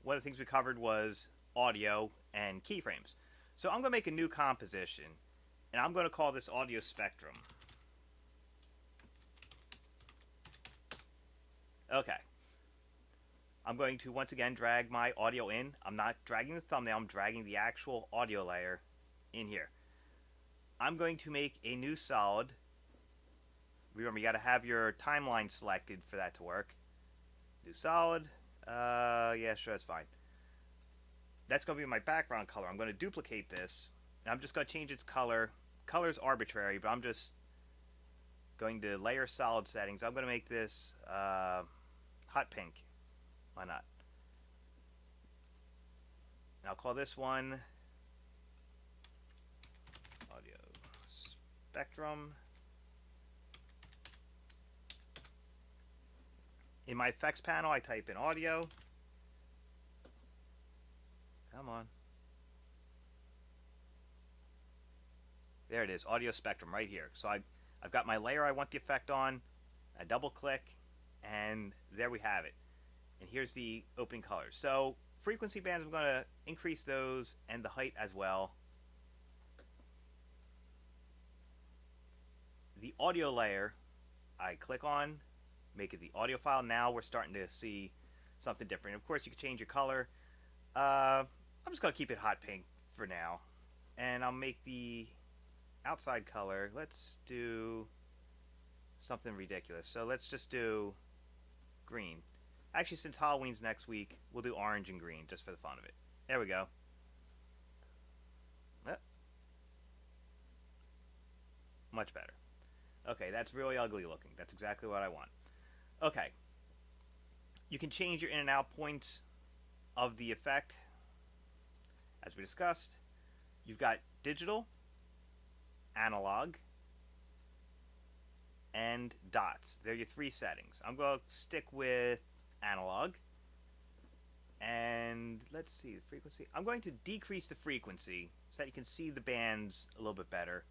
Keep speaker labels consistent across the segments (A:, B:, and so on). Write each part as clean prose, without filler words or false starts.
A: one of the things we covered was audio and keyframes. So I'm going to make a new composition, and I'm going to call this audio spectrum. Okay. I'm going to once again drag my audio in. I'm not dragging the thumbnail, I'm dragging the actual audio layer in here. I'm going to make a new solid. Remember, you got to have your timeline selected for that to work. New solid. Yeah, sure, that's fine. That's going to be my background color. I'm going to duplicate this, and I'm just going to change its color. Color's arbitrary, but I'm just going to layer solid settings. I'm going to make this hot pink. Why not? And I'll call this one audio spectrum. In my effects panel, I type in audio. Come on. There it is, audio spectrum right here. So I've got my layer I want the effect on. I double click, and there we have it. And here's the opening colors. So frequency bands, I'm going to increase those and the height as well. The audio layer, I click on, make it the audio file. Now we're starting to see something different. Of course, you can change your color. I'm just going to keep it hot pink for now. And I'll make the outside color, let's do something ridiculous. So let's just do green. Actually, since Halloween's next week, we'll do orange and green just for the fun of it. There we go. Much better. Okay, that's really ugly looking. That's exactly what I want. Okay. You can change your in and out points of the effect, as we discussed. You've got digital, analog, and dots. They're your three settings. I'm going to stick with analog. And let's see the frequency. I'm going to decrease the frequency so that you can see the bands a little bit better.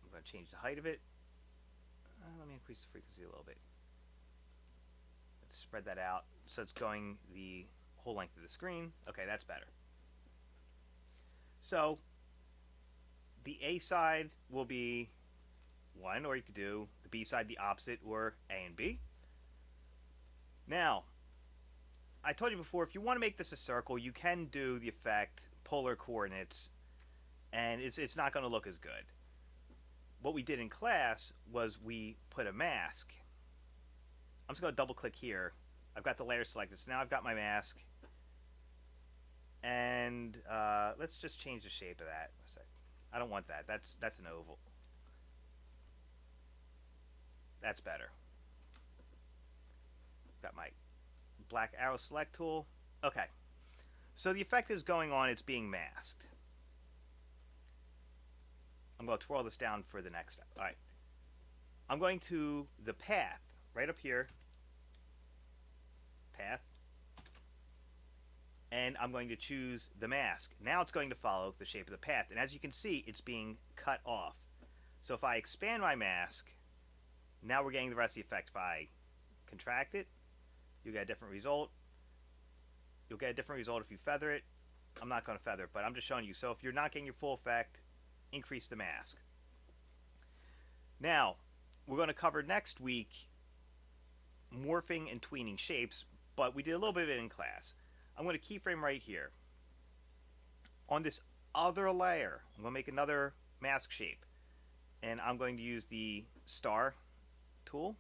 A: I'm going to change the height of it. Let me increase the frequency a little bit. Let's spread that out so it's going the whole length of the screen. Okay, that's better. So the A side will be 1, or you could do the B side the opposite, or A and B. Now, I told you before, if you want to make this a circle, you can do the effect polar coordinates, and it's not going to look as good. What we did in class was we put a mask. I'm just going to double click here. I've got the layer selected, so now I've got my mask. And let's just change the shape of that. I don't want that. That's an oval. That's better. Got my black arrow select tool. Okay. So the effect is going on. It's being masked. I'm going to twirl this down for the next step. All right. I'm going to the path right up here. Path. And I'm going to choose the mask. Now it's going to follow the shape of the path. And as you can see, it's being cut off. So if I expand my mask, now we're getting the rest of the effect. If I contract it, you get a different result. You'll get a different result if you feather it. I'm not going to feather it, but I'm just showing you. So if you're not getting your full effect, increase the mask. Now, we're going to cover next week morphing and tweening shapes, but we did a little bit of it in class. I'm going to keyframe right here. On this other layer, I'm going to make another mask shape. And I'm going to use the star tool.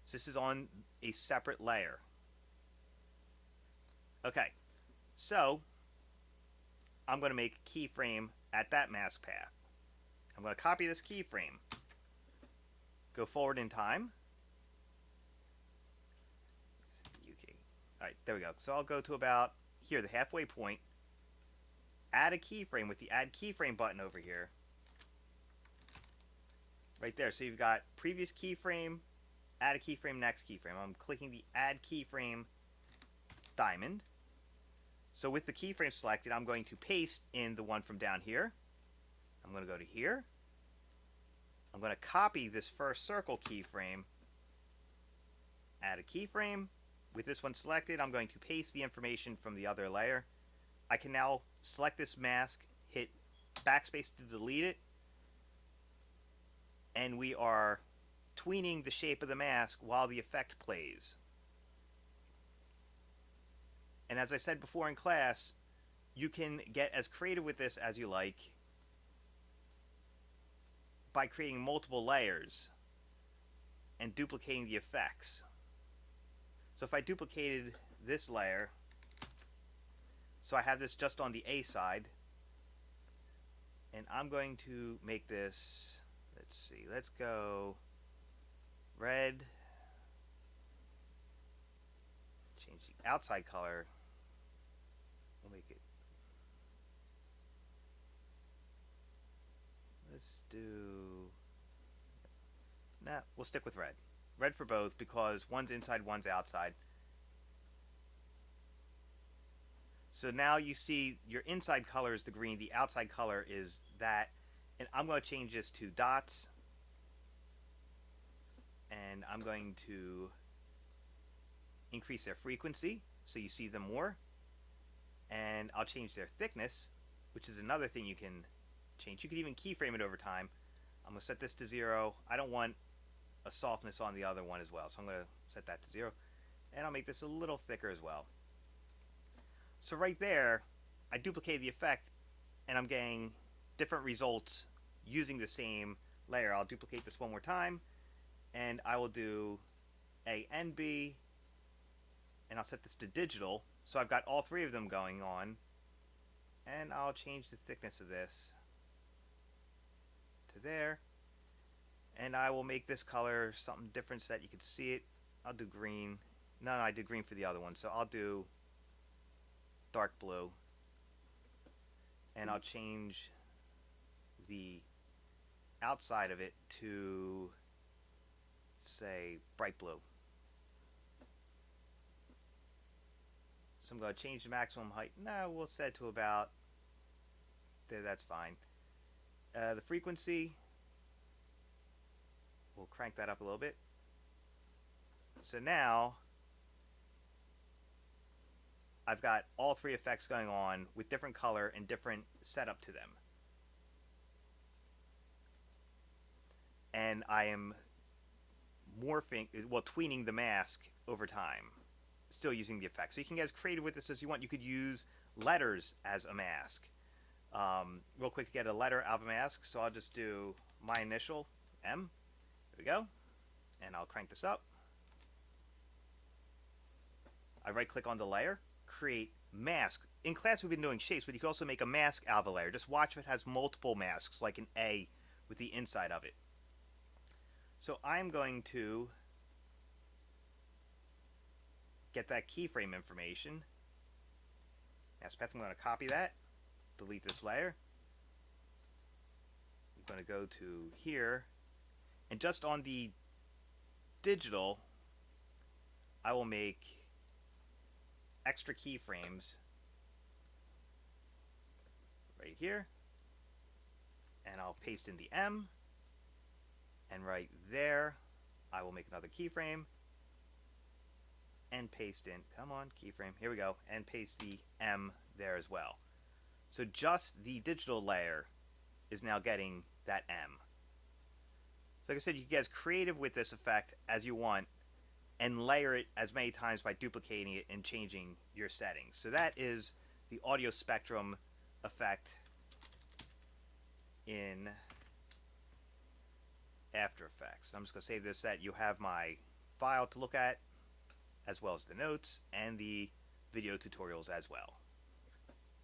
A: So this is on a separate layer. Okay, so I'm going to make a keyframe at that mask path. I'm going to copy this keyframe, go forward in time. Alright, there we go. So I'll go to about here, the halfway point, add a keyframe with the add keyframe button over here. Right there. So you've got previous keyframe, add a keyframe, next keyframe. I'm clicking the add keyframe diamond. So with the keyframe selected, I'm going to paste in the one from down here. I'm going to go to here. I'm going to copy this first circle keyframe, add a keyframe, with this one selected, I'm going to paste the information from the other layer. I can now select this mask, hit backspace to delete it, and we are tweening the shape of the mask while the effect plays. And as I said before in class, you can get as creative with this as you like by creating multiple layers and duplicating the effects. So if I duplicated this layer, so I have this just on the A side, and I'm going to make this, let's see, let's go red, change the outside color, we'll make it, let's do, nah, we'll stick with red. Red for both because one's inside, one's outside. So now you see your inside color is the green, the outside color is that, and I'm going to change this to dots, and I'm going to increase their frequency so you see them more, and I'll change their thickness, which is another thing you can change. You can even keyframe it over time. I'm going to set this to 0. I don't want a softness on the other one as well, so I'm going to set that to 0, and I'll make this a little thicker as well. So right there, I duplicated the effect, and I'm getting different results using the same layer. I'll duplicate this one more time, and I will do A and B, and I'll set this to digital, so I've got all three of them going on, and I'll change the thickness of this to there, and I will make this color something different so that you can see it. I'll do green. No, I did green for the other one, so I'll do dark blue, and I'll change the outside of it to, say, bright blue. So I'm going to change the maximum height. No, we'll set it to about there. That's fine. The frequency, we'll crank that up a little bit. So now I've got all three effects going on with different color and different setup to them. And I am morphing, well, tweening the mask over time, still using the effects. So you can get as creative with this as you want. You could use letters as a mask. Real quick to get a letter out of a mask, so I'll just do my initial, M. There we go. And I'll crank this up. I right click on the layer, create mask. In class we've been doing shapes, but you can also make a mask out of a layer. Just watch if it has multiple masks, like an A with the inside of it. So I'm going to get that keyframe information. Mask path, I'm going to copy that, delete this layer. I'm going to go to here, and just on the digital, I will make extra keyframes right here, and I'll paste in the M, and right there I will make another keyframe and paste in, come on, keyframe, here we go, and paste the M there as well. So just the digital layer is now getting that M. So like I said, you can get as creative with this effect as you want and layer it as many times by duplicating it and changing your settings. So that is the audio spectrum effect in After Effects. I'm just going to save this so that you have my file to look at, as well as the notes and the video tutorials as well.